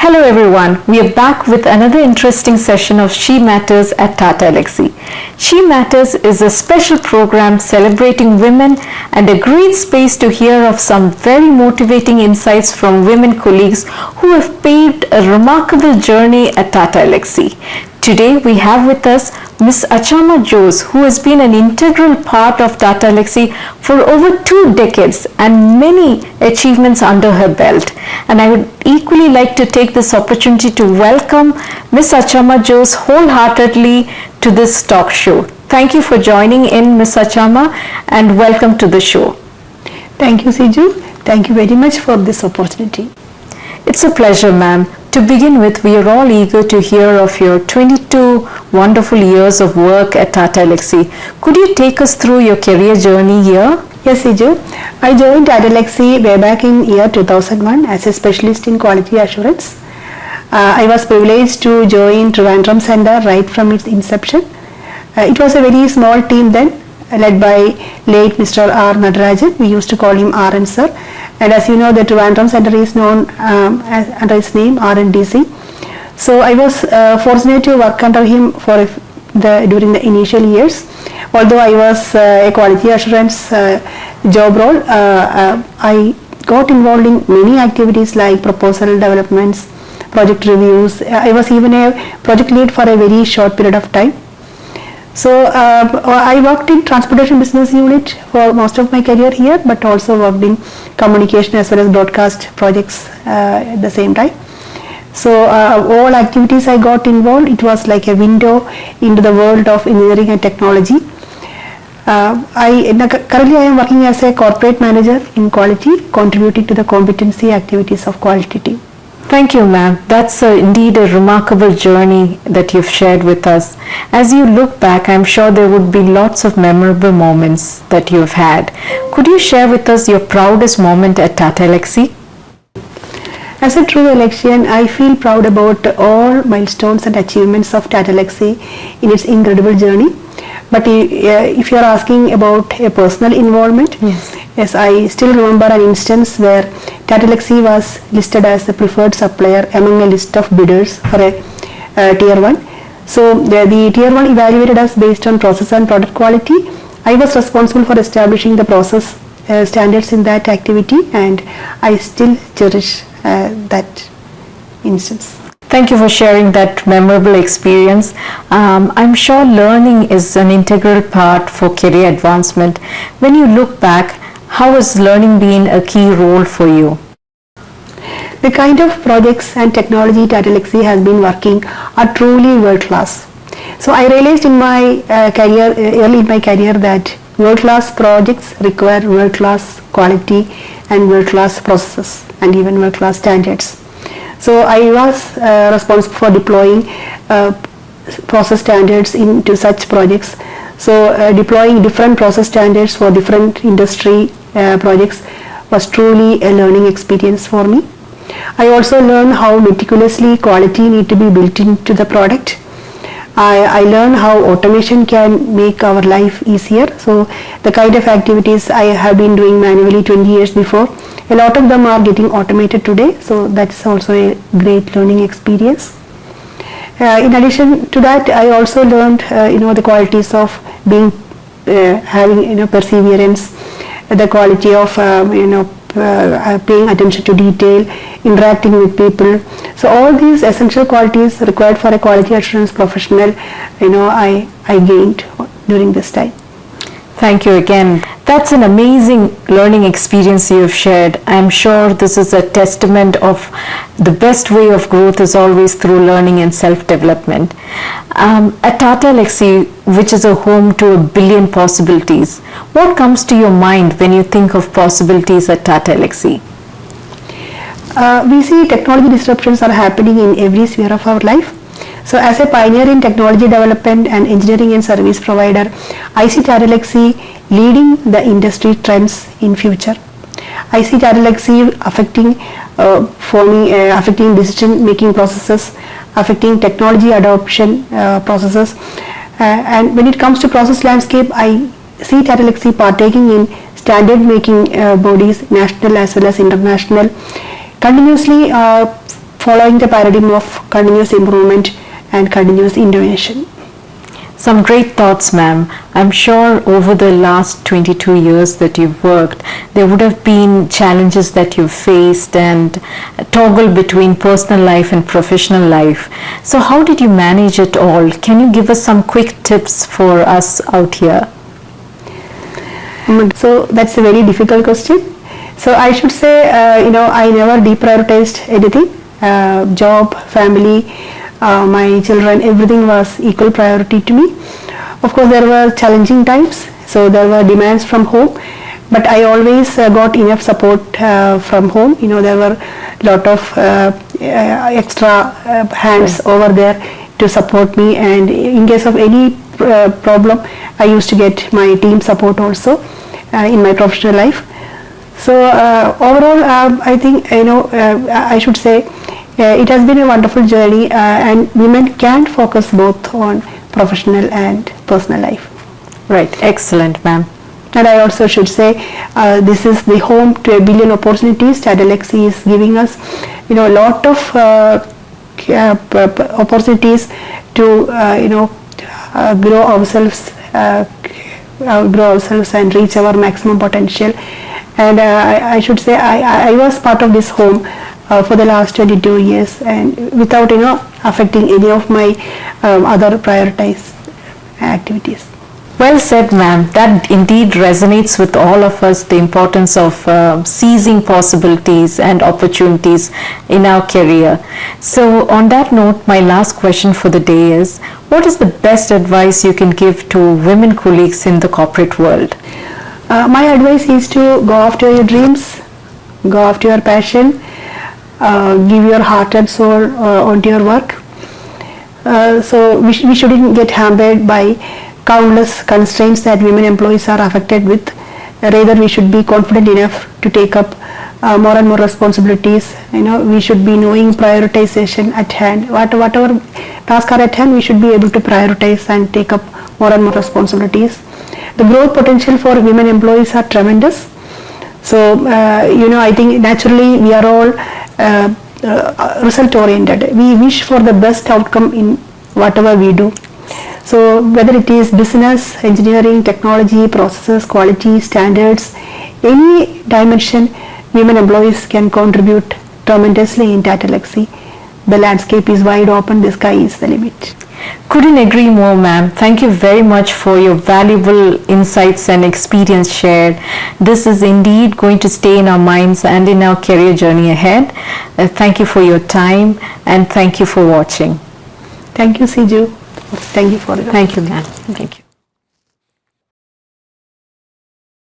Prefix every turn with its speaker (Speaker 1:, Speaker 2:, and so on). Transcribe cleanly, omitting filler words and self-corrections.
Speaker 1: Hello everyone, we are back with another interesting session of She Matters at Tata Elxsi. She Matters is a special program celebrating women and a great space to hear of some very motivating insights from women colleagues who have paved a remarkable journey at Tata Elxsi. Today we have with us Ms. Achamma Jose, who has been an integral part of Tata Elxsi for over 2 decades and many achievements under her belt. And I would equally like to take this opportunity to welcome Ms. Achamma Jose wholeheartedly to this talk show. Thank you for joining in, Ms. Achamma, and welcome to the show.
Speaker 2: Thank you, Siju. Thank you very much for this opportunity.
Speaker 1: It's a pleasure, ma'am. To begin with, we are all eager to hear of your 22 wonderful years of work at Tata Elxsi. Could you take us through your career journey here?
Speaker 2: Yes, Siju. I joined Tata Elxsi way back in year 2001 as a specialist in quality assurance. I was privileged to join Trivandrum Center right from its inception. It was a very small team then, led by late Mr. R. Nadarajan. We used to call him RN Sir. And as you know, the Trivandrum Center is known under his name, RNDC. So I was fortunate to work under him for during the initial years. Although I was a quality assurance job role, I got involved in many activities like proposal developments, project reviews. I was even a project lead for a very short period of time. So I worked in transportation business unit for most of my career here, but also worked in communication as well as broadcast projects at the same time. So all activities I got involved, it was like a window into the world of engineering and technology. Currently I am working as a corporate manager in quality, contributing to the competency activities of quality team.
Speaker 1: Thank you, ma'am. That's indeed a remarkable journey that you've shared with us. As you look back, I'm sure there would be lots of memorable moments that you've had. Could you share with us your proudest moment at Tata Elxsi?
Speaker 2: As a true Elxian, I feel proud about all milestones and achievements of Tata Elxsi in its incredible journey. But if you are asking about a personal involvement, yes, I still remember an instance where Tata Elxsi was listed as the preferred supplier among a list of bidders for a tier 1. So the tier 1 evaluated us based on process and product quality. I was responsible for establishing the process standards in that activity, and I still cherish that instance.
Speaker 1: Thank you for sharing that memorable experience. I'm sure learning is an integral part for career advancement. When you look back, how has learning been a key role for you?
Speaker 2: The kind of projects and technology Tata Elxsi has been working are truly world class. So I realized in my early in my career that world class projects require world class quality and world class processes and even world class standards. So I was responsible for deploying process standards into such projects. So deploying different process standards for different industry projects was truly a learning experience for me. I also learned how meticulously quality need to be built into the product. I learned how automation can make our life easier. So the kind of activities I have been doing manually 20 years before, a lot of them are getting automated today. So that's also a great learning experience. In addition to that, I also learned the qualities of being having perseverance, the quality of paying attention to detail, interacting with people. So all these essential qualities required for a quality assurance professional, I gained during this time.
Speaker 1: Thank you again. That's an amazing learning experience you've shared. I'm sure this is a testament of the best way of growth is always through learning and self-development. At Tata Elxsi, which is a home to a billion possibilities, what comes to your mind when you think of possibilities at Tata Elxsi?
Speaker 2: We see technology disruptions are happening in every sphere of our life. So as a pioneer in technology development and engineering and service provider, I see Tata Elxsi leading the industry trends in future. I see Tata Elxsi affecting decision making processes, affecting technology adoption processes, and when it comes to process landscape, I see Tata Elxsi partaking in standard making bodies, national as well as international, continuously following the paradigm of continuous improvement and continuous innovation.
Speaker 1: Some great thoughts, ma'am. I'm sure over the last 22 years that you've worked, there would have been challenges that you've faced and toggle between personal life and professional life. So how did you manage it all? Can you give us some quick tips for us out here?
Speaker 2: So that's a very difficult question. So I should say, I never deprioritized anything. Job, family, my children, everything was equal priority to me. Of course, there were challenging times, so there were demands from home, but I always got enough support from home. There were a lot of extra hands over there to support me, and in case of any problem, I used to get my team support also in my professional life. So overall, I think I should say it has been a wonderful journey, and women can focus both on professional and personal life.
Speaker 1: Right, excellent, ma'am.
Speaker 2: And I also should say this is the home to a billion opportunities. Tata Elxsi is giving us, a lot of opportunities to, grow ourselves and reach our maximum potential. And I should say I was part of this home for the last 22 years, and without affecting any of my other prioritized activities.
Speaker 1: Well said, ma'am. That indeed resonates with all of us, the importance of seizing possibilities and opportunities in our career. So on that note, my last question for the day is, what is the best advice you can give to women colleagues in the corporate world?
Speaker 2: My advice is to go after your dreams, go after your passion, give your heart and soul onto your work. So we shouldn't get hampered by countless constraints that women employees are affected with. Rather, we should be confident enough to take up more and more responsibilities. We should be knowing prioritization at hand. Whatever tasks are at hand, we should be able to prioritize and take up more and more responsibilities. The growth potential for women employees are tremendous. So, I think naturally we are all result oriented. We wish for the best outcome in whatever we do. So whether it is business, engineering, technology, processes, quality, standards, any dimension, women employees can contribute tremendously in Tata Elxsi. The landscape is wide open, the sky is the limit.
Speaker 1: Couldn't agree more, ma'am. Thank you very much for your valuable insights and experience shared. This is indeed going to stay in our minds and in our career journey ahead. Thank you for your time, and thank you for watching.
Speaker 2: Thank you, Siju. Thank you for it.
Speaker 1: Thank you, ma'am. Thank you.